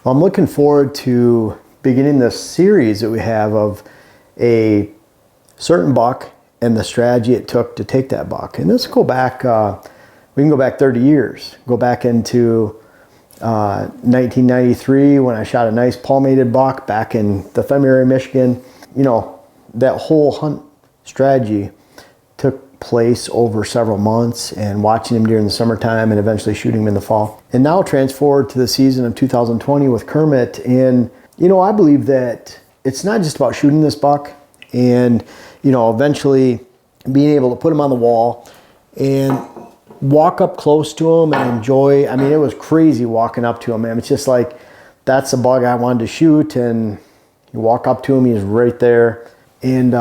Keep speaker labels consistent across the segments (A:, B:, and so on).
A: Well, I'm looking forward to beginning this series that we have of a certain buck and the strategy it took to take that buck. And let's go back, we can go back 30 years. Go back into 1993 when I shot a nice palmated buck back in the Thumb area, Michigan. You know, that whole hunt strategy took place over several months, and watching him during the summertime and eventually shooting him in the fall. And now transfer forward to the season of 2020 with Kermit. And, you know, I believe that it's not just about shooting this buck and, you know, eventually being able to put him on the wall and walk up close to him and enjoy. I mean, it was crazy walking up to him, man. It's just like, that's the bug I wanted to shoot. And you walk up to him, he's right there. And,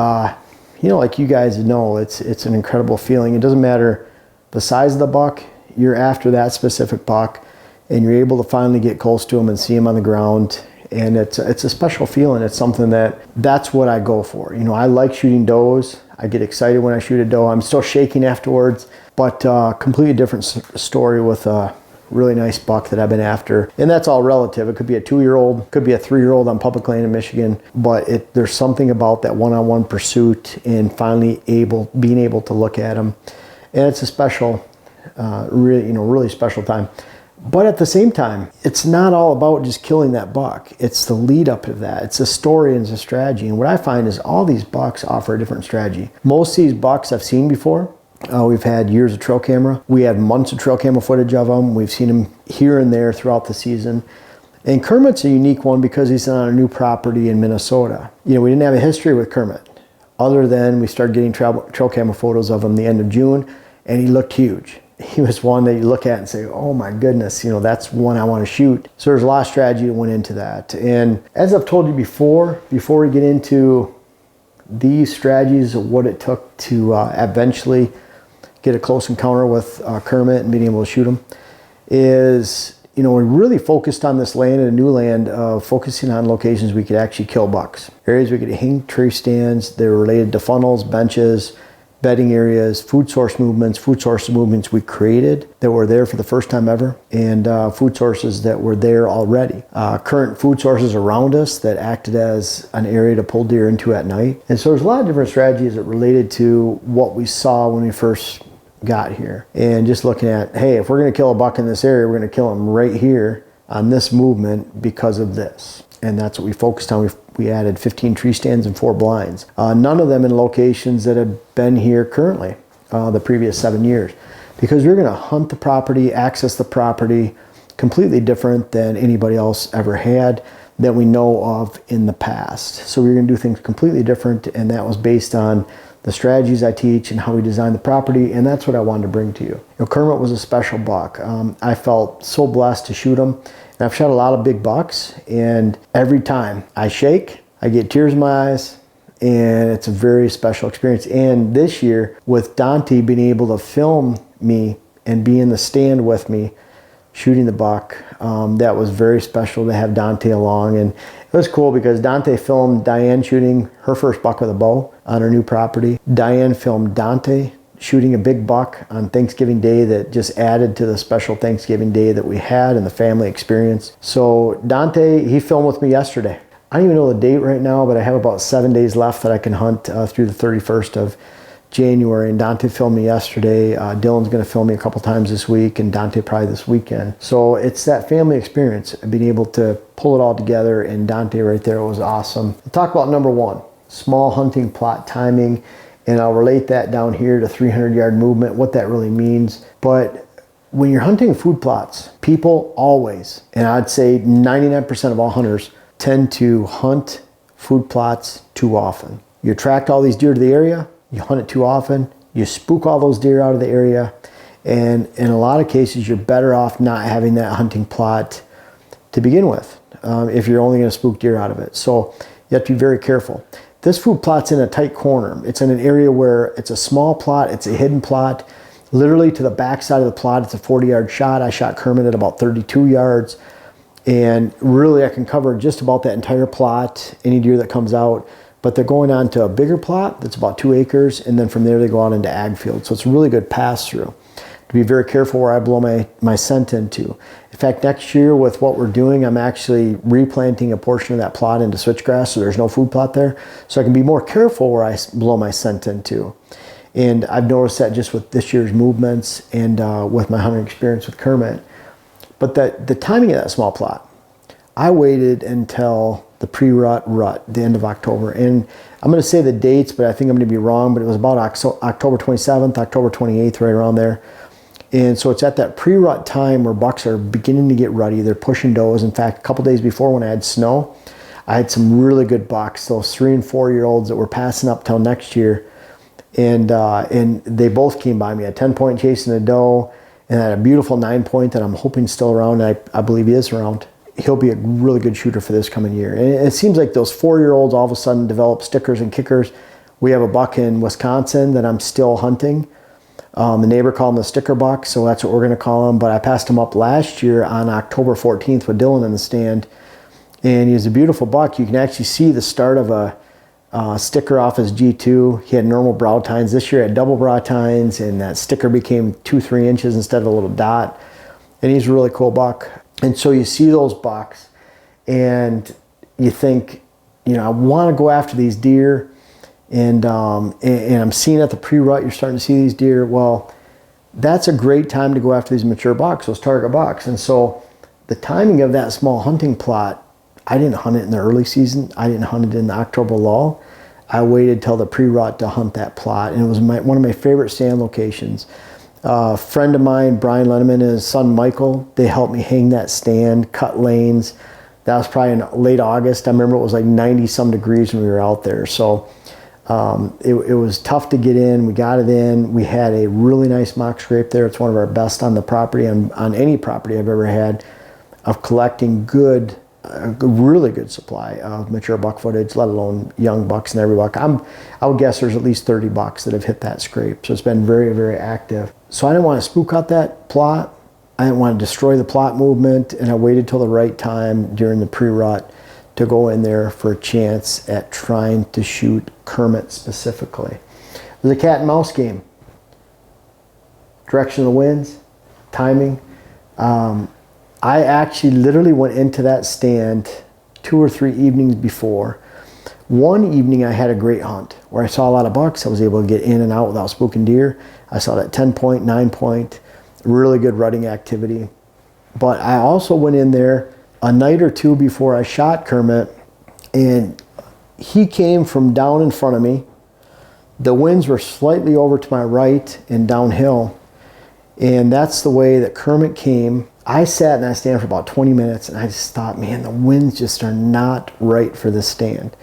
A: you know, like you guys know, it's an incredible feeling. It doesn't matter the size of the buck, you're after that specific buck, and you're able to finally get close to him and see him on the ground. And it's a special feeling. It's something that's what I go for. You know, I like shooting does. I get excited when I shoot a doe. I'm still shaking afterwards, but completely different story with a really nice buck that I've been after. And that's all relative. It could be a 2-year-old, could be a 3-year-old on public land in Michigan, but there's something about that one-on-one pursuit and finally being able to look at them. And it's a special, really special time. But at the same time, it's not all about just killing that buck. It's the lead up to that. It's a story and it's a strategy. And what I find is all these bucks offer a different strategy. Most of these bucks I've seen before. We've had years of trail camera. We had months of trail camera footage of them. We've seen them here and there throughout the season. And Kermit's a unique one because he's on a new property in Minnesota. You know, we didn't have a history with Kermit other than we started getting trail camera photos of him the end of June, and he looked huge. He was one that you look at and say, oh my goodness, you know, that's one I want to shoot. So there's a lot of strategy that went into that. And as I've told you before we get into these strategies of what it took to eventually get a close encounter with Kermit and being able to shoot him, is, you know, we really focused on this land and a new land of focusing on locations we could actually kill bucks. Areas we could hang tree stands. They're related to funnels, benches, bedding areas, food source movements we created that were there for the first time ever, and food sources that were there already. Current food sources around us that acted as an area to pull deer into at night. And so there's a lot of different strategies that related to what we saw when we first got here. And just looking at, hey, if we're going to kill a buck in this area, we're going to kill him right here on this movement because of this. And that's what we focused on. We added 15 tree stands and 4 blinds. None of them in locations that have been here currently the previous 7 years. Because we're going to hunt the property, access the property, completely different than anybody else ever had that we know of in the past. So we're going to do things completely different, and that was based on the strategies I teach and how we design the property, and that's what I wanted to bring to you. You know, Kermit was a special buck. I felt so blessed to shoot him. And I've shot a lot of big bucks, and every time I shake, I get tears in my eyes, and it's a very special experience. And this year, with Dante being able to film me and be in the stand with me shooting the buck, that was very special to have Dante along. And it was cool because Dante filmed Diane shooting her first buck with a bow on her new property. Diane filmed Dante shooting a big buck on Thanksgiving Day that just added to the special Thanksgiving Day that we had and the family experience. So Dante, he filmed with me yesterday. I don't even know the date right now, but I have about 7 days left that I can hunt through the 31st of January. And Dante filmed me yesterday. Dylan's going to film me a couple times this week, and Dante probably this weekend. So it's that family experience, being able to pull it all together, and Dante right there was awesome. We'll talk about number 1, small hunting plot timing. And I'll relate that down here to 300-yard movement, what that really means. But when you're hunting food plots, people always, and I'd say 99% of all hunters, tend to hunt food plots too often. You attract all these deer to the area, you hunt it too often, you spook all those deer out of the area, and in a lot of cases, you're better off not having that hunting plot to begin with if you're only going to spook deer out of it. So you have to be very careful. This food plot's in a tight corner. It's in an area where it's a small plot, it's a hidden plot. Literally to the back side of the plot, it's a 40-yard shot. I shot Kermit at about 32 yards. And really I can cover just about that entire plot, any deer that comes out. But they're going on to a bigger plot that's about 2 acres, and then from there they go out into ag field. So it's a really good pass through. to be very careful where I blow my scent into. In fact, next year with what we're doing, I'm actually replanting a portion of that plot into switchgrass, so there's no food plot there. So I can be more careful where I blow my scent into. And I've noticed that just with this year's movements and with my hunting experience with Kermit. But the timing of that small plot, I waited until the pre-rut, the end of October. And I'm going to say the dates, but I think I'm going to be wrong, but it was about October 27th, October 28th, right around there. And so it's at that pre-rut time where bucks are beginning to get ruddy. They're pushing does. In fact, a couple days before when I had snow, I had some really good bucks, those 3 and 4 year olds that were passing up till next year. And they both came by me. A 10-point chasing a doe, and I had a beautiful 9-point that I'm hoping still around. And I believe he is around. He'll be a really good shooter for this coming year. And it seems like those 4-year-olds all of a sudden develop stickers and kickers. We have a buck in Wisconsin that I'm still hunting. The neighbor called him the sticker buck, so that's what we're going to call him. But I passed him up last year on October 14th with Dylan in the stand. And he was a beautiful buck. You can actually see the start of a sticker off his G2. He had normal brow tines. This year he had double brow tines, and that sticker became 2-3 inches instead of a little dot. And he's a really cool buck. And so you see those bucks, and you think, I want to go after these deer. And I'm seeing at the pre-rut, you're starting to see these deer. Well, that's a great time to go after these mature bucks, those target bucks. And so the timing of that small hunting plot, I didn't hunt it in the early season. I didn't hunt it in the October lull. I waited till the pre-rut to hunt that plot. And it was one of my favorite stand locations. A friend of mine, Brian Lenneman, and his son Michael, they helped me hang that stand, cut lanes. That was probably in late August. I remember it was like 90-some degrees when we were out there. So it was tough to get in. We got it in. We had a really nice mock scrape there. It's one of our best on the property, on any property I've ever had, of collecting a really good supply of mature buck footage, let alone young bucks and every buck. I would guess there's at least 30 bucks that have hit that scrape. So it's been very, very active. So I didn't want to spook out that plot. I didn't want to destroy the plot movement, and I waited till the right time during the pre-rut to go in there for a chance at trying to shoot Kermit specifically. It was a cat and mouse game. Direction of the winds, timing. I actually literally went into that stand 2 or 3 evenings before. One evening I had a great hunt where I saw a lot of bucks. I was able to get in and out without spooking deer. I saw that 10-point, 9-point, really good rutting activity. But I also went in there a night or two before I shot Kermit, and he came from down in front of me. The winds were slightly over to my right and downhill, and that's the way that Kermit came. I sat in that stand for about 20 minutes, and I just thought, man, the winds just are not right for this stand.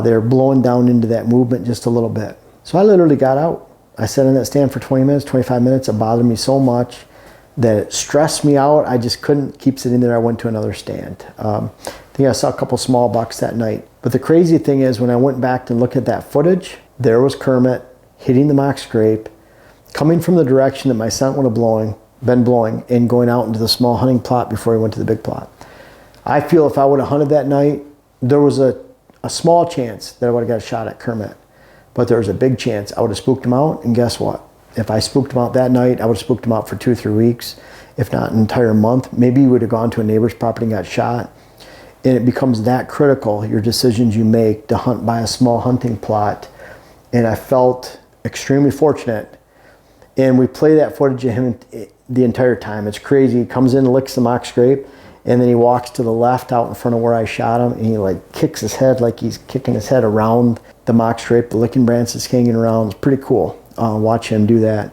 A: They're blowing down into that movement just a little bit. So I literally got out. I sat in that stand for 20 minutes, 25 minutes. It bothered me so much that it stressed me out. I just couldn't keep sitting there. I went to another stand. I think I saw a couple small bucks that night. But the crazy thing is, when I went back to look at that footage, there was Kermit hitting the mock scrape, coming from the direction that my scent would have been blowing, and going out into the small hunting plot before he went to the big plot. I feel if I would have hunted that night, there was a small chance that I would have got a shot at Kermit. But there was a big chance I would have spooked him out, and guess what? If I spooked him out that night, I would have spooked him out for 2 or 3 weeks, if not an entire month. Maybe he would have gone to a neighbor's property and got shot. And it becomes that critical, your decisions you make to hunt by a small hunting plot. And I felt extremely fortunate. And we play that footage of him the entire time. It's crazy. He comes in, licks the mock scrape, and then he walks to the left out in front of where I shot him, and he like kicks his head like he's kicking his head around the mock scrape. The licking branch is hanging around. It's pretty cool. Watch him do that.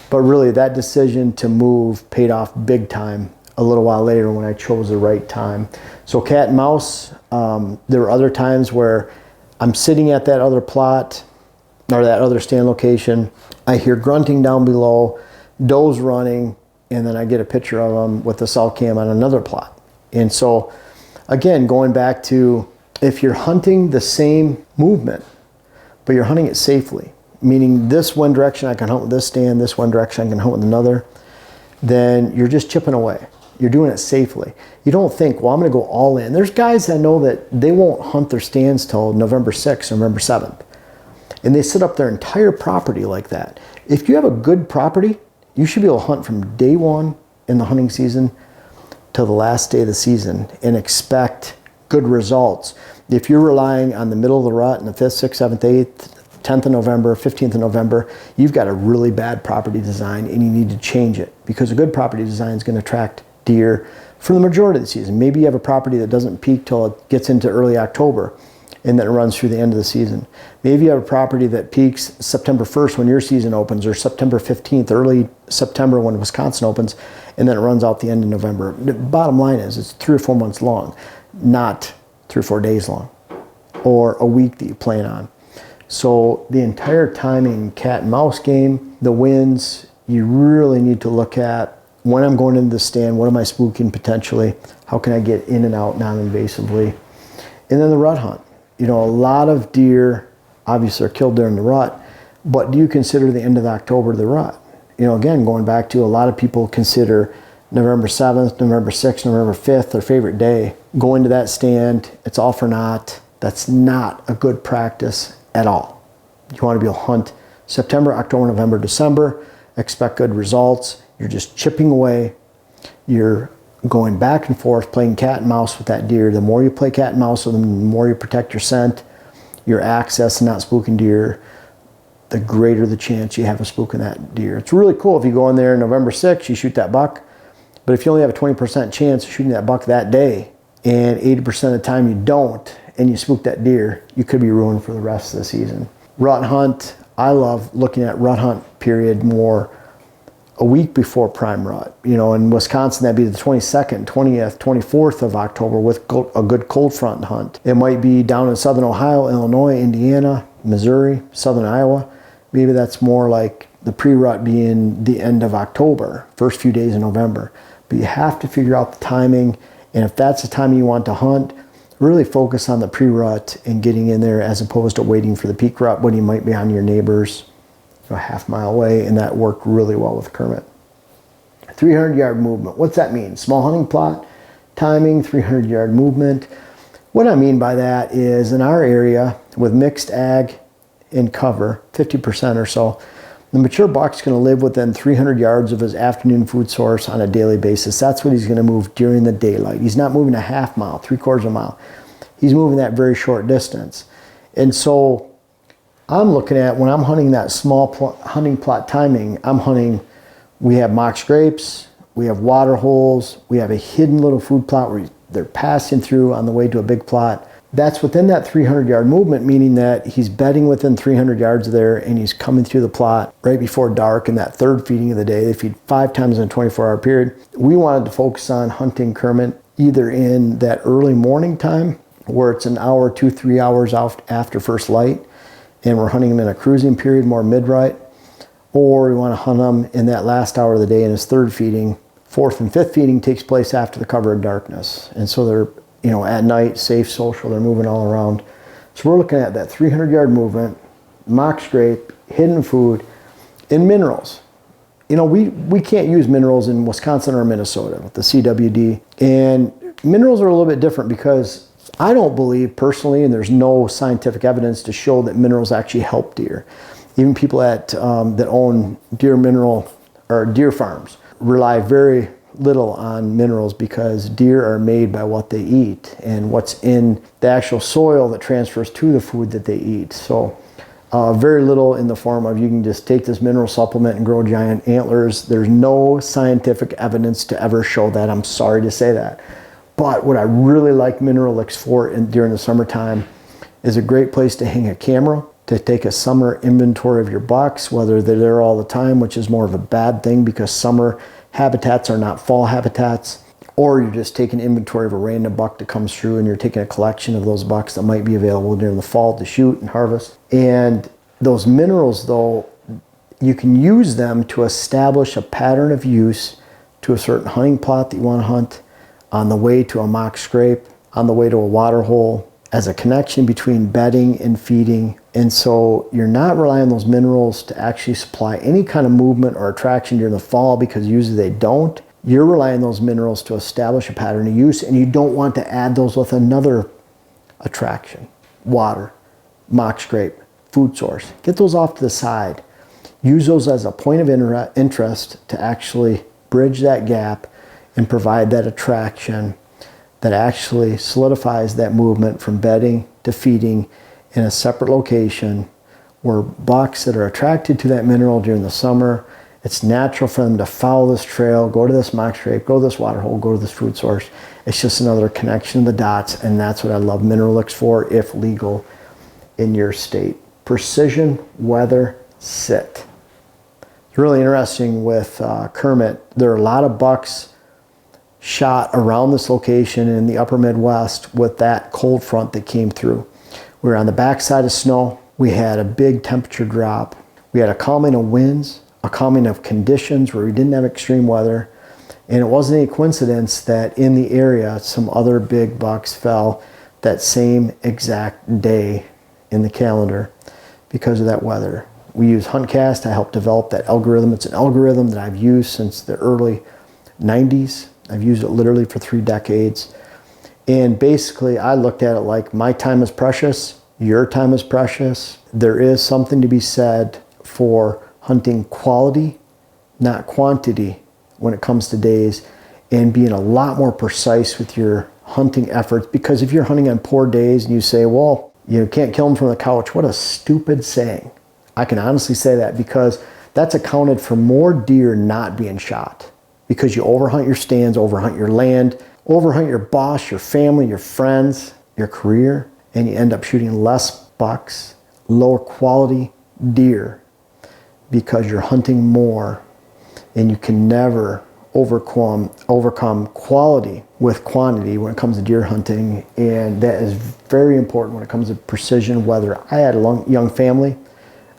A: But really, that decision to move paid off big time a little while later when I chose the right time. So cat and mouse, there were other times where I'm sitting at that other plot or that other stand location. I hear grunting down below, does running, and then I get a picture of them with the cell cam on another plot. And so, again, going back to, if you're hunting the same movement, but you're hunting it safely, meaning this one direction I can hunt with this stand, this one direction I can hunt with another, then you're just chipping away. You're doing it safely. You don't think, well, I'm going to go all in. There's guys that know that they won't hunt their stands till November 6th, November 7th. And they set up their entire property like that. If you have a good property You should be able to hunt from day one in the hunting season to the last day of the season and expect good results. If you're relying on the middle of the rut in the 5th, 6th, 7th, 8th, 10th of November, 15th of November, you've got a really bad property design and you need to change it, because a good property design is going to attract deer for the majority of the season. Maybe you have a property that doesn't peak till it gets into early October and then it runs through the end of the season. Maybe you have a property that peaks September 1st when your season opens, or September 15th, early September when Wisconsin opens, and then it runs out the end of November. The bottom line is it's 3 or 4 months long, not 3 or 4 days long, or a week that you plan on. So the entire timing cat and mouse game, the winds, you really need to look at when I'm going into the stand, what am I spooking potentially? How can I get in and out non-invasively? And then the rut hunt. You know, a lot of deer obviously are killed during the rut, but do you consider the end of October the rut? You know, again, going back to a lot of people consider November 7th, November 6th, November 5th their favorite day. Going to that stand, it's all for naught. That's not a good practice at all. You want to be able to hunt September, October, November, December, expect good results. You're just chipping away. You're going back and forth, playing cat and mouse with that deer. The more you play cat and mouse with them, the more you protect your scent, your access, and not spooking deer, the greater the chance you have of spooking that deer. It's really cool if you go in there November 6th, you shoot that buck, but if you only have a 20% chance of shooting that buck that day, and 80% of the time you don't, and you spook that deer, you could be ruined for the rest of the season. Rut hunt, I love looking at rut hunt period more a week before prime rut. You know, in Wisconsin, that'd be the 22nd, 20th, 24th of October with a good cold front hunt. It might be down in southern Ohio, Illinois, Indiana, Missouri, southern Iowa. Maybe that's more like the pre-rut being the end of October, first few days of November. But you have to figure out the timing, and if that's the time you want to hunt, really focus on the pre-rut and getting in there as opposed to waiting for the peak rut when you might be on your neighbors a half-mile away, and that worked really well with Kermit. 300-yard movement. What's that mean? Small hunting plot, timing, 300-yard movement. What I mean by that is in our area with mixed ag and cover, 50% or so, the mature buck's going to live within 300 yards of his afternoon food source on a daily basis. That's what he's going to move during the daylight. He's not moving a half mile, 3/4 of a mile. He's moving that very short distance. And so I'm looking at, when I'm hunting that small hunting plot timing, I'm hunting, we have mock scrapes, we have water holes, we have a hidden little food plot where they're passing through on the way to a big plot. That's within that 300-yard movement, meaning that he's bedding within 300 yards there and he's coming through the plot right before dark in that third feeding of the day. They feed 5 times in a 24-hour period. We wanted to focus on hunting Kermit either in that early morning time where it's an hour, 2-3 hours after first light, and we're hunting him in a cruising period, more mid-rut, or we want to hunt him in that last hour of the day in his third feeding. Fourth and fifth feeding takes place after the cover of darkness. And so they're, you know, at night, safe, social, they're moving all around. So we're looking at that 300-yard movement, mock scrape, hidden food, and minerals. You know, we can't use minerals in Wisconsin or Minnesota with the CWD. And minerals are a little bit different because I don't believe personally, and there's no scientific evidence to show that minerals actually help deer. Even people that own deer mineral or deer farms rely very little on minerals because deer are made by what they eat and what's in the actual soil that transfers to the food that they eat. So very little in the form of you can just take this mineral supplement and grow giant antlers. There's no scientific evidence to ever show that. I'm sorry to say that. But what I really like Mineral Licks for during the summertime is a great place to hang a camera, to take a summer inventory of your bucks, whether they're there all the time, which is more of a bad thing because summer habitats are not fall habitats, or you're just taking inventory of a random buck that comes through and you're taking a collection of those bucks that might be available during the fall to shoot and harvest. And those minerals, though, you can use them to establish a pattern of use to a certain hunting plot that you want to hunt, on the way to a mock scrape, on the way to a water hole, as a connection between bedding and feeding. And so you're not relying on those minerals to actually supply any kind of movement or attraction during the fall because usually they don't. You're relying on those minerals to establish a pattern of use, and you don't want to add those with another attraction. Water, mock scrape, food source. Get those off to the side. use those as a point of interest to actually bridge that gap and provide that attraction that actually solidifies that movement from bedding to feeding in a separate location where bucks that are attracted to that mineral during the summer, it's natural for them to follow this trail, go to this mock scrape, go to this water hole, go to this food source. It's just another connection of the dots, and that's what I love mineral licks for, if legal in your state. Precision weather sit. It's really interesting with Kermit. There are a lot of bucks shot around this location in the upper Midwest with that cold front that came through. We were on the backside of snow. We had a big temperature drop. We had a calming of winds, a calming of conditions where we didn't have extreme weather. And it wasn't any coincidence that in the area, some other big bucks fell that same exact day in the calendar because of that weather. We use HuntCast to help develop that algorithm. It's an algorithm that I've used since the early 90s. I've used it literally for 3 decades. And basically, I looked at it like my time is precious, your time is precious. There is something to be said for hunting quality, not quantity, when it comes to days, and being a lot more precise with your hunting efforts. Because if you're hunting on poor days and you say, well, you can't kill them from the couch, what a stupid saying. I can honestly say that because that's accounted for more deer not being shot. Because you overhunt your stands, overhunt your land, overhunt your boss, your family, your friends, your career, and you end up shooting less bucks, lower quality deer because you're hunting more, and you can never overcome quality with quantity when it comes to deer hunting, and that is very important when it comes to precision weather. I had a young family.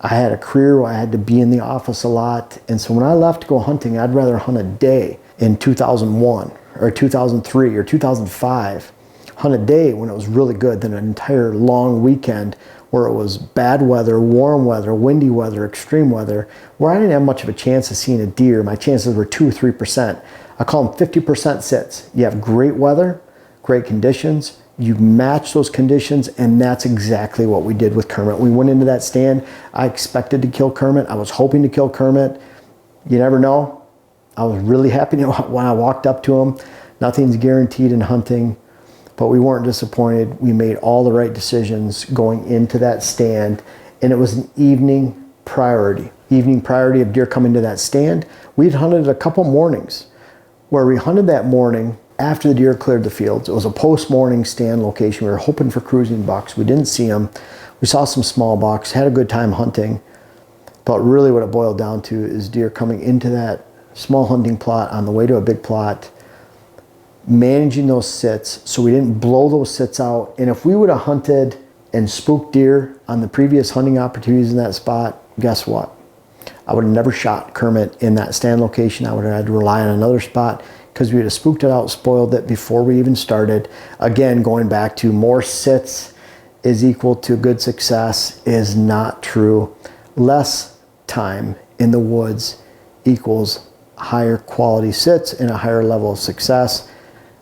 A: I had a career where I had to be in the office a lot, and so when I left to go hunting, I'd rather hunt a day in 2001 or 2003 or 2005, hunt a day when it was really good, than an entire long weekend where it was bad weather, warm weather, windy weather, extreme weather, where I didn't have much of a chance of seeing a deer. My chances were 2 or 3%. I call them 50% sits. You have great weather, great conditions, you match those conditions, and that's exactly what we did with Kermit. We went into that stand. I expected to kill Kermit. I was hoping to kill Kermit. You never know. I was really happy when I walked up to him. Nothing's guaranteed in hunting, but we weren't disappointed. We made all the right decisions going into that stand, and it was an evening priority of deer coming to that stand. We'd hunted a couple mornings where we hunted that morning after the deer cleared the fields. It was a post-morning stand location. We were hoping for cruising bucks. We didn't see them. We saw some small bucks, had a good time hunting, but really what it boiled down to is deer coming into that small hunting plot on the way to a big plot, managing those sits so we didn't blow those sits out. And if we would have hunted and spooked deer on the previous hunting opportunities in that spot, guess what? I would have never shot Kermit in that stand location. I would have had to rely on another spot because we would have spooked it out, spoiled it before we even started. Again, going back to more sits is equal to good success is not true. Less time in the woods equals higher quality sits and a higher level of success.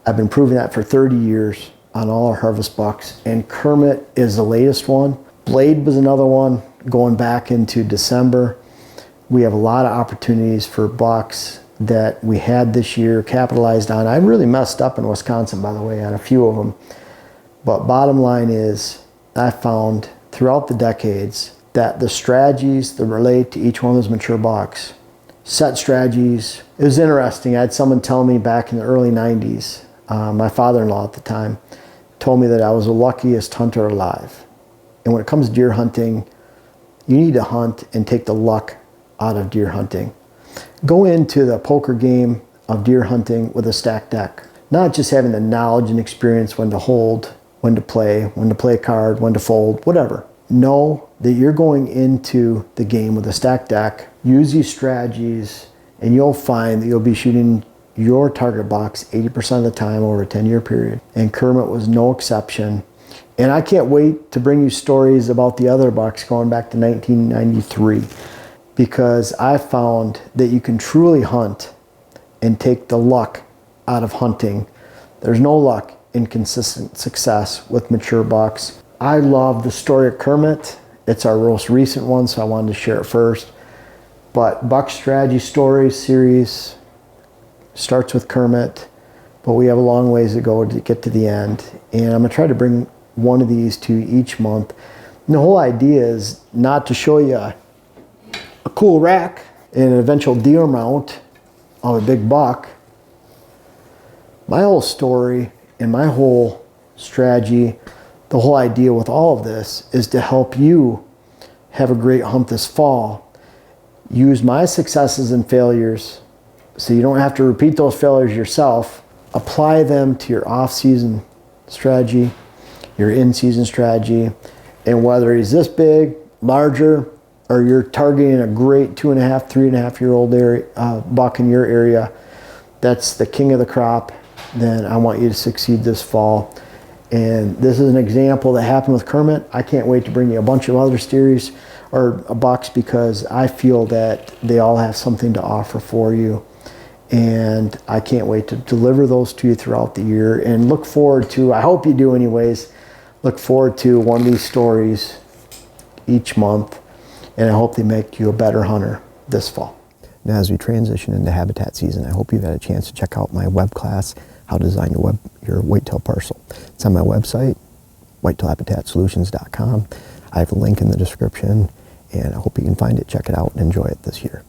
A: I've been proving that for 30 years on all our harvest bucks, and Kermit is the latest one. Blade was another one going back into December. We have a lot of opportunities for bucks that we had this year, capitalized on. I really messed up in Wisconsin, by the way, on a few of them. But bottom line is, I found throughout the decades that the strategies that relate to each one of those mature bucks, set strategies. It was interesting. I had someone tell me back in the early 90s, my father-in-law at the time, told me that I was the luckiest hunter alive. And when it comes to deer hunting, you need to hunt and take the luck out of deer hunting. Go into the poker game of deer hunting with a stacked deck. Not just having the knowledge and experience when to hold, when to play a card, when to fold, whatever. Know that you're going into the game with a stacked deck. Use these strategies, and you'll find that you'll be shooting your target box 80% of the time over a 10-year period. And Kermit was no exception. And I can't wait to bring you stories about the other bucks going back to 1993. Because I found that you can truly hunt and take the luck out of hunting. There's no luck in consistent success with mature bucks. I love the story of Kermit. It's our most recent one, so I wanted to share it first. But Buck Strategy Stories series starts with Kermit, but we have a long ways to go to get to the end. And I'm gonna try to bring one of these to you each month. And the whole idea is not to show you a cool rack and an eventual deer mount of a big buck. My whole story and my whole strategy, the whole idea with all of this is to help you have a great hunt this fall. Use my successes and failures so you don't have to repeat those failures yourself. Apply them to your off-season strategy, your in-season strategy, and whether he's this big, larger, or you're targeting a great 2.5, 3.5-year-old buck in your area, that's the king of the crop, then I want you to succeed this fall. And this is an example that happened with Kermit. I can't wait to bring you a bunch of other steers or bucks because I feel that they all have something to offer for you. And I can't wait to deliver those to you throughout the year, and look forward to, I hope you do anyways, look forward to one of these stories each month, and I hope they make you a better hunter this fall.
B: Now, as we transition into habitat season, I hope you've had a chance to check out my web class, How to Design Your Whitetail Parcel. It's on my website, whitetailhabitatsolutions.com. I have a link in the description, and I hope you can find it, check it out, and enjoy it this year.